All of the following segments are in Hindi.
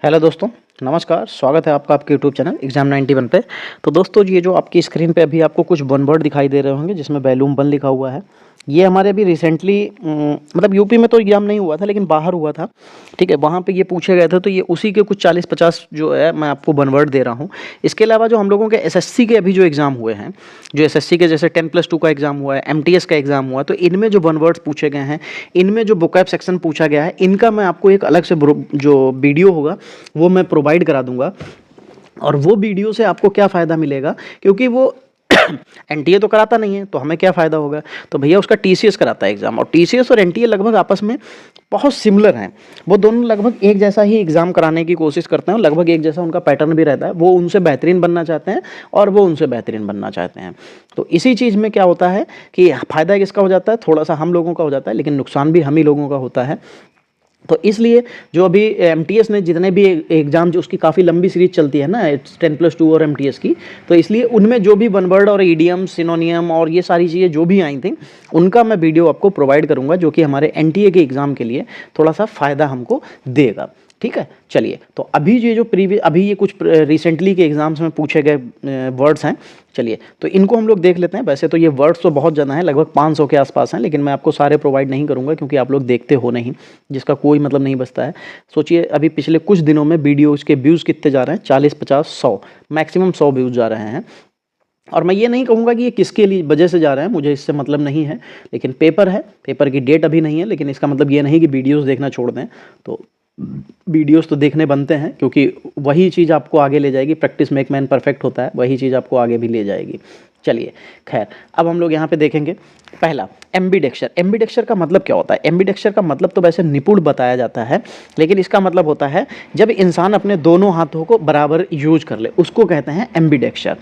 हेलो दोस्तों, नमस्कार। स्वागत है आपका आपके यूट्यूब चैनल एग्जाम 91 पे। तो दोस्तों, ये जो आपकी स्क्रीन पे अभी आपको कुछ वन वर्ड दिखाई दे रहे होंगे जिसमें वैल्यूम 1 लिखा हुआ है। ये हमारे अभी रिसेंटली मतलब यूपी में तो एग्जाम नहीं हुआ था, लेकिन बाहर हुआ था। ठीक है, वहाँ पे ये पूछे गए थे, तो ये उसी के कुछ 40-50 जो है मैं आपको वन वर्ड दे रहा हूँ। इसके अलावा जो हम लोगों के एसएससी के अभी जो एग्ज़ाम हुए हैं, जो एसएससी के जैसे 10+2 का एग्ज़ाम हुआ है, एमटीएस का एग्ज़ाम हुआ है, तो इनमें जो वन वर्ड्स पूछे गए हैं, इनमें जो बुकैब सेक्शन पूछा गया है, इनका मैं आपको एक अलग से जो वीडियो होगा वो मैं प्रोवाइड करा दूंगा। और वो वीडियो से आपको क्या फ़ायदा मिलेगा, क्योंकि वो एनटीए तो कराता नहीं है, तो हमें क्या फ़ायदा होगा। तो भैया उसका टीसीएस कराता है एग्ज़ाम, और टीसीएस और एनटीए लगभग आपस में बहुत सिमिलर हैं। वो दोनों लगभग एक जैसा ही एग्ज़ाम कराने की कोशिश करते हैं, लगभग एक जैसा उनका पैटर्न भी रहता है। वो उनसे बेहतरीन बनना चाहते हैं और वो उनसे बेहतरीन बनना चाहते हैं। तो इसी चीज़ में क्या होता है कि फ़ायदा किसका हो जाता है, थोड़ा सा हम लोगों का हो जाता है, लेकिन नुकसान भी हम ही लोगों का होता है। तो इसलिए जो अभी एमटीएस ने जितने भी एग्ज़ाम, जो उसकी काफ़ी लंबी सीरीज चलती है ना 10+2 और एमटीएस की, तो इसलिए उनमें जो भी वन वर्ड और ईडियम, सिनोनियम और ये सारी चीज़ें जो भी आई थी, उनका मैं वीडियो आपको प्रोवाइड करूँगा, जो कि हमारे एनटीए के एग्ज़ाम के लिए थोड़ा सा फ़ायदा हमको देगा। ठीक है, चलिए। तो अभी ये जो अभी ये कुछ रिसेंटली के एग्ज़ाम्स में पूछे गए वर्ड्स हैं, चलिए तो इनको हम लोग देख लेते हैं। वैसे तो ये वर्ड्स तो बहुत ज़्यादा हैं, लगभग 500 के आसपास हैं, लेकिन मैं आपको सारे प्रोवाइड नहीं करूँगा क्योंकि आप लोग देखते हो नहीं, जिसका कोई मतलब नहीं बचता है। सोचिए अभी पिछले कुछ दिनों में वीडियोज़ के व्यूज़ कितने जा रहे हैं, 40, 50, 100, मैक्सिमम 100 व्यूज़ जा रहे हैं। और मैं ये नहीं कहूँगा कि ये किसके लिए वजह से जा रहे हैं, मुझे इससे मतलब नहीं है, लेकिन पेपर है, पेपर की डेट अभी नहीं है, लेकिन इसका मतलब ये नहीं कि वीडियोज़ देखना छोड़ दें। तो वीडियोस तो देखने बनते हैं, क्योंकि वही चीज़ आपको आगे ले जाएगी। प्रैक्टिस मेक मैन परफेक्ट होता है, वही चीज़ आपको आगे भी ले जाएगी। चलिए खैर, अब हम लोग यहाँ पे देखेंगे पहला एम्बीडेक्चर। एम्बीडेक्चर का मतलब क्या होता है? एम्बीडेक्चर का मतलब तो वैसे निपुण बताया जाता है, लेकिन इसका मतलब होता है जब इंसान अपने दोनों हाथों को बराबर यूज कर ले, उसको कहते हैं एम्बीडेक्चर।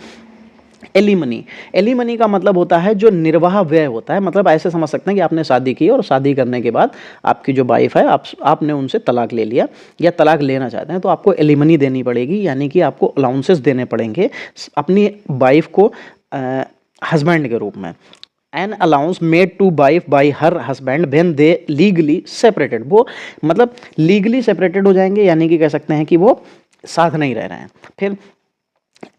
एलिमनी, एलिमनी का मतलब होता है जो निर्वाह व्यय होता है। मतलब ऐसे समझ सकते हैं कि आपने शादी की और शादी करने के बाद आपकी जो वाइफ है, आपने उनसे तलाक ले लिया या तलाक लेना चाहते हैं, तो आपको एलिमनी देनी पड़ेगी, यानी कि आपको अलाउंसेस देने पड़ेंगे अपनी वाइफ को हस्बैंड के रूप में। An allowance made to wife by her husband when they legally separated. वो मतलब लीगली सेपरेटेड हो जाएंगे, यानी कि कह सकते हैं कि वो साथ नहीं रह रहे हैं। फिर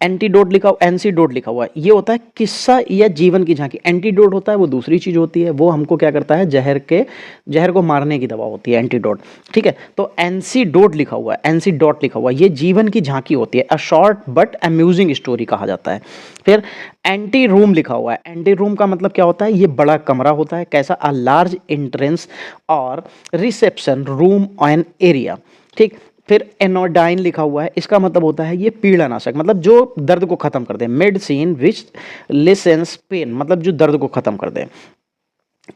एंटीडोट लिखा हुआ, एनसीडोट लिखा हुआ है, ये होता है किस्सा या जीवन की झांकी। एंटीडोट होता है वो दूसरी चीज होती है, वो हमको क्या करता है, जहर को मारने की दवा होती है एंटीडोट। ठीक है, तो एनसीडोट लिखा हुआ है, एनसीडोट लिखा हुआ है, ये जीवन की झांकी होती है। A short but amusing story कहा जाता है। फिर एंटी रूम लिखा हुआ है। एंटी रूम का मतलब क्या होता है, ये बड़ा कमरा होता है। कैसा? अ लार्ज एंट्रेंस और रिसेप्शन रूम एंड एरिया। ठीक। फिर एनोडाइन लिखा हुआ है, इसका मतलब होता है ये पीड़ानाशक, मतलब जो दर्द को खत्म कर दे। मेडिसिन विच लेसेंस पेन, मतलब जो दर्द को खत्म कर दे।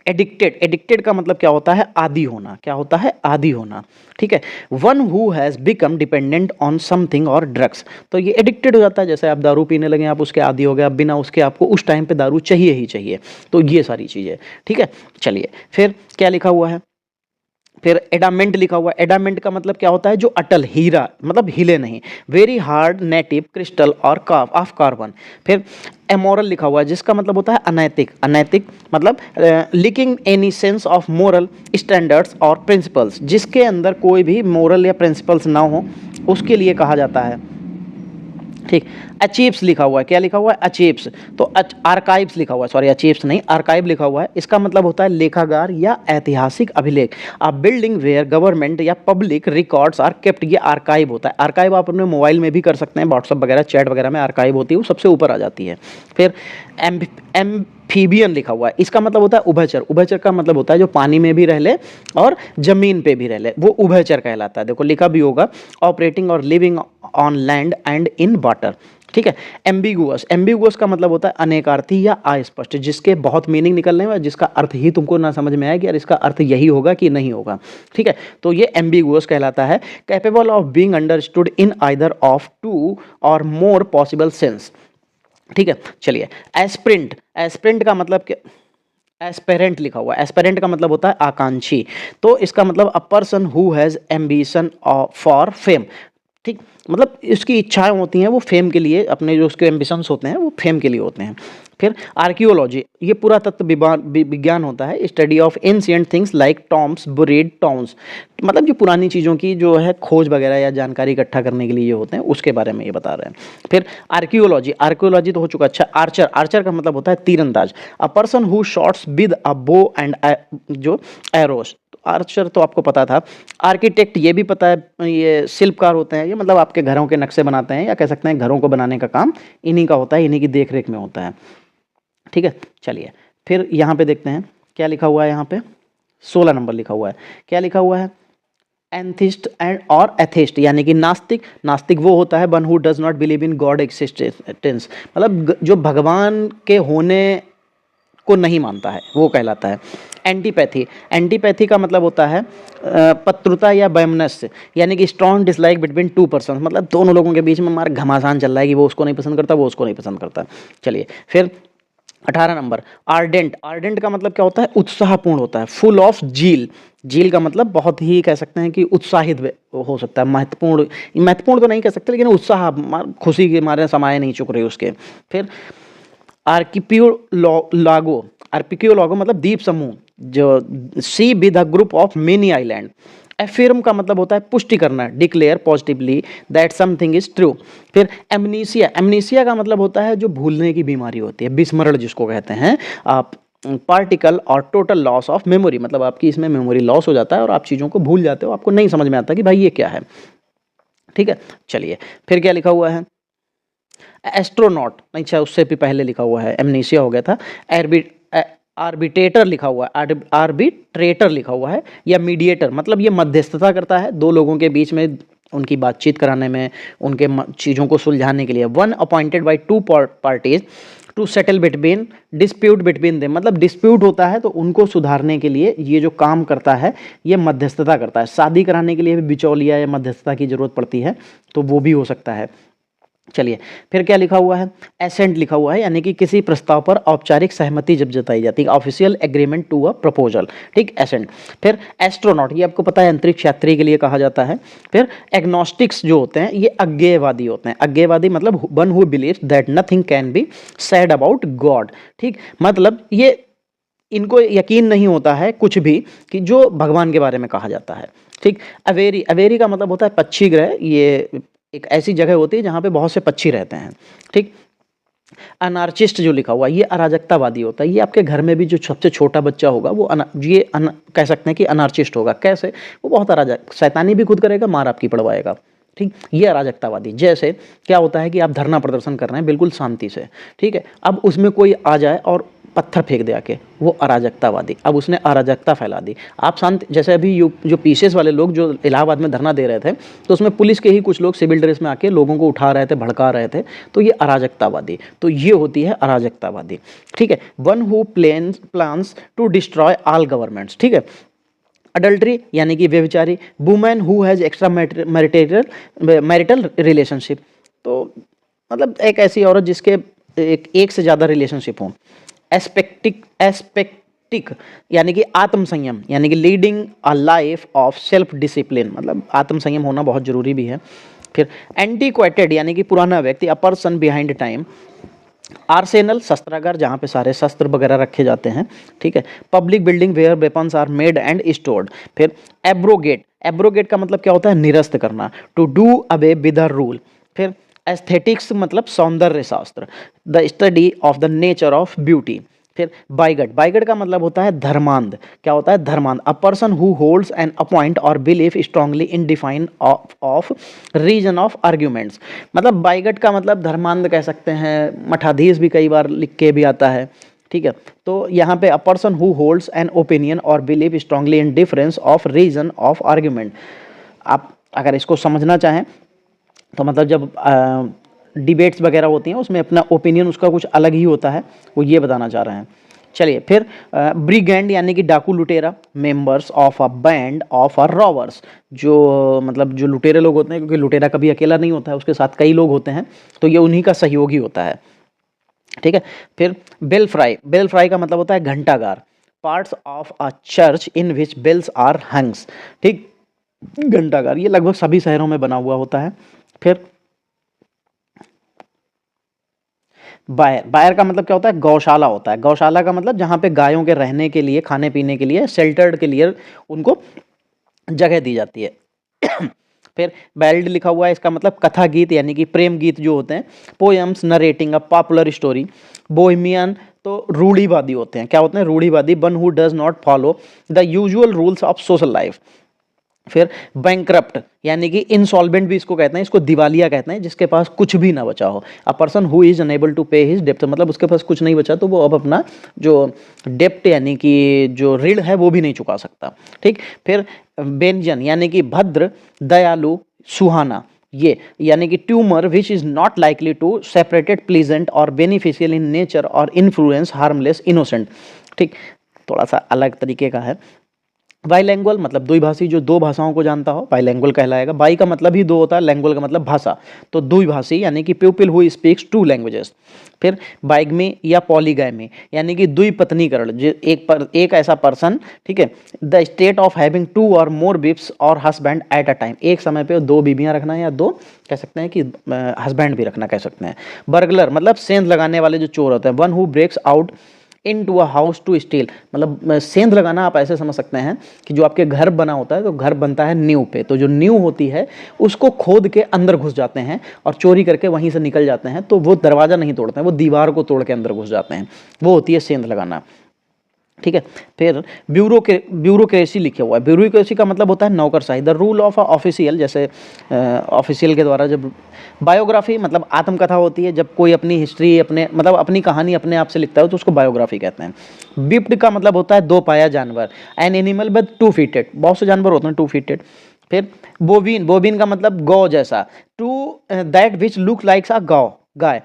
एडिक्टेड, एडिक्टेड का मतलब क्या होता है? आदी होना। क्या होता है? आदी होना। ठीक है। One who has become dependent on something और ड्रग्स, तो ये एडिक्टेड हो जाता है। जैसे आप दारू पीने लगे, आप उसके आदी हो गए, आप बिना उसके आपको उस टाइम पे दारू चाहिए ही चाहिए। तो ये सारी चीज़ें। ठीक है, चलिए फिर क्या लिखा हुआ है? फिर एडामेंट लिखा हुआ है। एडामेंट का मतलब क्या होता है? जो अटल, हीरा, मतलब हिले नहीं। वेरी हार्ड नेटिव क्रिस्टल और ऑफ कार्बन। फिर एमोरल लिखा हुआ है, जिसका मतलब होता है अनैतिक। अनैतिक मतलब lacking any sense of moral standards और प्रिंसिपल्स, जिसके अंदर कोई भी मोरल या प्रिंसिपल्स ना हो, उसके लिए कहा जाता है। ठीक। अचीव्स लिखा हुआ है। क्या लिखा हुआ है? अचीव्स। तो आर्काइव्स लिखा हुआ है, सॉरी अचीव्स नहीं, आर्काइव लिखा हुआ है। इसका मतलब होता है लेखागार या ऐतिहासिक अभिलेख। आप बिल्डिंग वेयर गवर्नमेंट या पब्लिक रिकॉर्ड्स आर केप्ट, ये आर्काइव होता है। आर्काइव आप अपने मोबाइल में भी कर सकते हैं, व्हाट्सअप वगैरह, चैट वगैरह में आर्काइव होती है, वो सबसे ऊपर आ जाती है। फिर एम्फीबियन लिखा हुआ है, इसका मतलब होता है उभयचर। उभयचर का मतलब होता है जो पानी में भी रह ले और जमीन पे भी रह ले, वो उभयचर कहलाता है। देखो लिखा भी होगा, ऑपरेटिंग और living on land and in water. ठीक है। एम्बिगुअस, एम्बिगुअस का मतलब होता है अनेकार्थी या अस्पष्ट, जिसके बहुत मीनिंग निकलने में, जिसका अर्थ ही तुमको ना समझ में आए कि यार इसका अर्थ यही होगा कि नहीं होगा। ठीक है, तो ये एम्बिगुअस कहलाता है। Capable of being understood in either of two or more possible sense. ठीक है, चलिए। एस्प्रिंट, एस्प्रिंट का मतलब क्या? एस्पेरेंट लिखा हुआ है। एस्पेरेंट का मतलब होता है आकांक्षी। तो इसका मतलब अ person who has ambition for fame. ठीक, मतलब इसकी इच्छाएं होती हैं वो फेम के लिए, अपने जो उसके एम्बिशंस होते हैं वो फेम के लिए होते हैं। फिर आर्कियोलॉजी, ये पुरातत्व विज्ञान होता है, study of ancient things like tombs, buried towns, मतलब जो पुरानी चीज़ों की जो है खोज वगैरह या जानकारी इकट्ठा करने के लिए ये होते हैं, उसके बारे में ये बता रहे हैं। फिर आर्कियोलॉजी, आर्कियोलॉजी तो हो चुका। अच्छा, आर्चर, आर्चर का मतलब होता है तीरंदाज, अ person who shots with a bow and जो एरोस। आर्चर तो आपको पता था। आर्किटेक्ट, ये भी पता है, ये शिल्पकार होते हैं, ये मतलब आपके घरों के नक्शे बनाते हैं, या कह सकते हैं घरों को बनाने का काम इन्हीं का होता है, इन्हीं की देख रेख में होता है। ठीक है, चलिए फिर यहाँ पे देखते हैं क्या लिखा हुआ है। यहाँ पे 16 नंबर लिखा हुआ है। क्या लिखा हुआ है? एंथिस्ट एंड और एथिस्ट, यानी कि नास्तिक। नास्तिक वो होता है one who does not believe in God existence, मतलब जो भगवान के होने को नहीं मानता है, वो कहलाता है। एंटीपैथी, एंटीपैथी का मतलब होता है पत्रुता या वैमनस्य, यानी कि strong dislike between two person, मतलब दोनों लोगों के बीच में हमारा घमासान चल रहा है कि वो उसको नहीं पसंद करता, वो उसको नहीं पसंद करता। चलिए फिर 18 नंबर आर्डेंट, आर्डेंट का मतलब क्या होता है? उत्साहपूर्ण होता है। फुल ऑफ जील, जील का मतलब बहुत ही कह सकते हैं कि उत्साहित हो सकता है, महत्वपूर्ण, महत्वपूर्ण तो नहीं कह सकते, लेकिन उत्साह, खुशी के मारे समाये नहीं चुक रहे उसके। फिर आर्किपियोलागो, आर्किपियोलागो मतलब द्वीप समूह, जो sea with a group of many island. Affirm का मतलब होता है पुष्टि करना, declare positively that something is true. फिर एमनीसिया, एमनीसिया का मतलब होता है जो भूलने की बीमारी होती है, विस्मरण जिसको कहते हैं आप, पार्टिकल और टोटल लॉस ऑफ मेमोरी, मतलब आपकी इसमें मेमोरी लॉस हो जाता है और आप चीज़ों को भूल जाते हो, आपको नहीं समझ में आता कि भाई ये क्या है। ठीक है, चलिए फिर क्या लिखा हुआ है? एस्ट्रोनॉट, नहीं, अच्छा उससे भी पहले लिखा हुआ है, एमनीसिया हो गया था। आर्बिट्रेटर लिखा हुआ है, आर्बिट्रेटर लिखा हुआ है, या मीडिएटर, मतलब ये मध्यस्थता करता है दो लोगों के बीच में, उनकी बातचीत कराने में, उनके चीज़ों को सुलझाने के लिए। One appointed by two parties to settle between dispute between them, मतलब डिस्प्यूट होता है तो उनको सुधारने के लिए ये जो काम करता है ये मध्यस्थता करता है। शादी कराने के लिए भी बिचौलिया या मध्यस्थता की जरूरत पड़ती है, तो वो भी हो सकता है। चलिए फिर क्या लिखा हुआ है? एसेंट लिखा हुआ है, यानी कि किसी प्रस्ताव पर औपचारिक सहमति जब जताई जाती है, official agreement to a proposal. ठीक, एसेंट। फिर एस्ट्रोनॉट, ये आपको पता है अंतरिक्ष यात्री के लिए कहा जाता है। फिर एग्नोस्टिक्स जो होते हैं ये अज्ञेयवादी होते हैं। अज्ञेयवादी मतलब one who believes that nothing can be said about God. ठीक, मतलब ये इनको यकीन नहीं होता है कुछ भी कि जो भगवान के बारे में कहा जाता है। ठीक, अवेरी, अवेरी का मतलब होता है पक्षी ग्रह, ये एक ऐसी जगह होती है जहाँ पे बहुत से पक्षी रहते हैं। ठीक, अनार्चिस्ट जो लिखा हुआ है ये अराजकतावादी होता है। ये आपके घर में भी जो सबसे छोटा बच्चा होगा वो कह सकते हैं कि अनार्चिस्ट होगा। कैसे? वो बहुत अराजक, शैतानी भी खुद करेगा, मार आपकी पड़वाएगा। ठीक, ये अराजकतावादी। जैसे क्या होता है कि आप धरना प्रदर्शन कर रहे हैं बिल्कुल शांति से, ठीक है, अब उसमें कोई आ जाए और पत्थर फेंक दे आके, वो अराजकतावादी, अब उसने अराजकता फैला दी। आप शांत, जैसे अभी जो पीसेस वाले लोग जो इलाहाबाद में धरना दे रहे थे, तो उसमें पुलिस के ही कुछ लोग सिविल ड्रेस में आके लोगों को उठा रहे थे, भड़का रहे थे, तो ये अराजकतावादी, तो ये होती है अराजकतावादी। ठीक है, one who plans to destroy all governments. ठीक है, अडल्ट्री यानी कि व्यभिचारी, women who has extra marital relationship, तो मतलब एक ऐसी औरत जिसके एक से ज़्यादा रिलेशनशिप हों। एस्पेक्टिक यानी कि आत्म संयम, यानी कि leading a life of self discipline, मतलब आत्म संयम होना बहुत जरूरी भी है। फिर एंटीक्वेटेड यानी कि पुराना व्यक्ति, a person behind time. Arsenal शस्त्रागार, जहाँ पे सारे शस्त्र वगैरह रखे जाते हैं। ठीक है, public building where weapons are made and stored. फिर एब्रोगेट, एब्रोगेट का मतलब क्या होता है? निरस्त करना, to do away with a rule. फिर एस्थेटिक्स मतलब सौंदर्य शास्त्र, the study of the nature of beauty. फिर बाइगट, बाइगट का मतलब होता है धर्मांध। क्या होता है? धर्मांध, a person who holds an appoint और believe strongly in define of reason of arguments. मतलब बाइगट का मतलब धर्मांध कह सकते हैं, मठाधीश भी कई बार लिख के भी आता है। ठीक है, तो यहाँ पे a person who holds an opinion और believe strongly in difference of reason of argument. आप अगर इसको समझना चाहें तो मतलब जब डिबेट्स वगैरह होती हैं उसमें अपना ओपिनियन उसका कुछ अलग ही होता है, वो ये बताना चाह रहे हैं। चलिए फिर ब्रिगेंड यानी कि डाकू लुटेरा, members of a band of a robbers, जो मतलब जो लुटेरे लोग होते हैं, क्योंकि लुटेरा कभी अकेला नहीं होता है, उसके साथ कई लोग होते हैं, तो ये उन्हीं का सहयोगी होता है। ठीक है, फिर बेल फ्राई, बेल फ्राई का मतलब होता है घंटागार, parts of a church in which bells are hungs. ठीक, घंटागार ये लगभग सभी शहरों में बना हुआ होता है। फिर बायर, बायर का मतलब क्या होता है? गौशाला होता है। गौशाला का मतलब जहाँ पे गायों के रहने के लिए, खाने पीने के लिए, शेल्टर्ड के लिए उनको जगह दी जाती है। फिर बैल्ड लिखा हुआ है, इसका मतलब कथा गीत यानी कि प्रेम गीत जो होते हैं। Poems narrating a popular story. Bohemian तो रूढ़िवादी होते हैं। क्या होते हैं? रूढ़िवादी, one who does not follow the usual rules of social life. फिर बैंकरप्ट यानी कि इंसॉल्वेंट भी इसको कहते हैं, इसको दिवालिया कहते हैं, जिसके पास कुछ भी ना बचा हो। A person who is unable to pay his डेप्ट, मतलब उसके पास कुछ नहीं बचा तो वो अब अपना जो डेप्ट यानी कि जो ऋण है वो भी नहीं चुका सकता। ठीक। फिर व्यंजन यानी कि भद्र, दयालु, सुहाना, ये यानी कि tumour which is not likely to separated pleasant और बेनिफिशियल इन नेचर और इन्फ्लुएंस हार्मलेस इनोसेंट। ठीक, थोड़ा सा अलग तरीके का है। बाईलैंग्वल मतलब द्विभाषी, जो दो भाषाओं को जानता हो बाईलैंग्वल कहलाएगा। बाई का मतलब ही दो होता है, लैंग्वल का मतलब भाषा, तो द्विभाषी यानी कि people who speaks two languages. फिर बाइगमी या पॉलीगैमी यानी कि द्विपत्नीकरण, एक ऐसा पर्सन, ठीक है, the state of having two or more विप्स और हस्बैंड एट अ टाइम, एक समय पे दो बीबियां रखना या दो कह सकते हैं कि हस्बैंड भी रखना कह सकते हैं। बर्गलर मतलब सेंध लगाने वाले जो चोर होते हैं। One who breaks out into a house to steal, मतलब सेंध लगाना आप ऐसे समझ सकते हैं कि जो आपके घर बना होता है, तो घर बनता है नींव पे, तो जो नींव होती है उसको खोद के अंदर घुस जाते हैं और चोरी करके वहीं से निकल जाते हैं। तो वो दरवाजा नहीं तोड़ते हैं, वो दीवार को तोड़ के अंदर घुस जाते हैं, वो होती है सेंध लगाना। ठीक है। फिर ब्यूरोक्रेसी लिखा हुआ है। ब्यूरोक्रेसी का मतलब होता है नौकरशाही, the rule of a official, जैसे ऑफिशियल के द्वारा जब। बायोग्राफी मतलब आत्मकथा होती है, जब कोई अपनी हिस्ट्री, अपने मतलब अपनी कहानी अपने आप से लिखता है तो उसको बायोग्राफी कहते हैं। बिप्ड का मतलब होता है दो पाया जानवर, एन एनिमल विद टू फीटेड, बहुत से जानवर होते हैं टू फीटेड। फिर बोविन, बोविन का मतलब गौ जैसा, to that which look likes a गौ, गाय,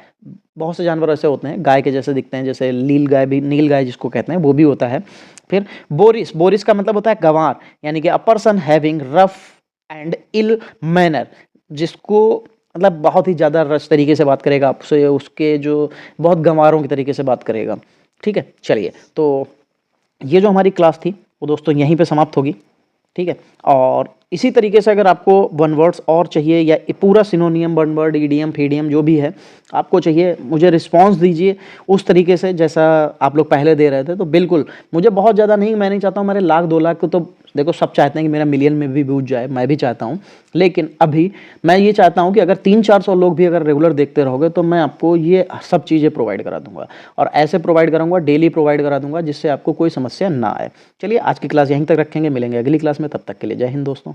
बहुत से जानवर ऐसे होते हैं गाय के जैसे दिखते हैं, जैसे नील गाय भी, नील गाय जिसको कहते हैं वो भी होता है। फिर बोरिस, बोरिस का मतलब होता है गंवार यानी कि a person having rough and ill manner, जिसको मतलब बहुत ही ज़्यादा रस तरीके से बात करेगा आपसे, उसके जो बहुत गंवारों की तरीके से बात करेगा। ठीक है, चलिए, तो ये जो हमारी क्लास थी वो दोस्तों यहीं पे समाप्त होगी। ठीक है, और इसी तरीके से अगर आपको वन वर्ड्स और चाहिए या पूरा सिनोनियम, वन वर्ड, ईडीएम, फीडीएम जो भी है आपको चाहिए, मुझे रिस्पांस दीजिए उस तरीके से जैसा आप लोग पहले दे रहे थे। तो बिल्कुल, मुझे बहुत ज़्यादा नहीं, मैं नहीं चाहता हूँ मेरे 1,00,000-2,00,000 को, तो देखो सब चाहते हैं कि मेरा मिलियन में भी व्यूज जाए, मैं भी चाहता हूँ, लेकिन अभी मैं ये चाहता हूँ कि अगर 300-400 लोग भी अगर रेगुलर देखते रहोगे तो मैं आपको ये सब चीज़ें प्रोवाइड करा दूंगा, और ऐसे प्रोवाइड कराऊंगा, डेली प्रोवाइड करा दूंगा, जिससे आपको कोई समस्या ना आए। चलिए, आज की क्लास यहीं तक रखेंगे, मिलेंगे अगली क्लास में, तब तक के लिए जय हिंद दोस्तों।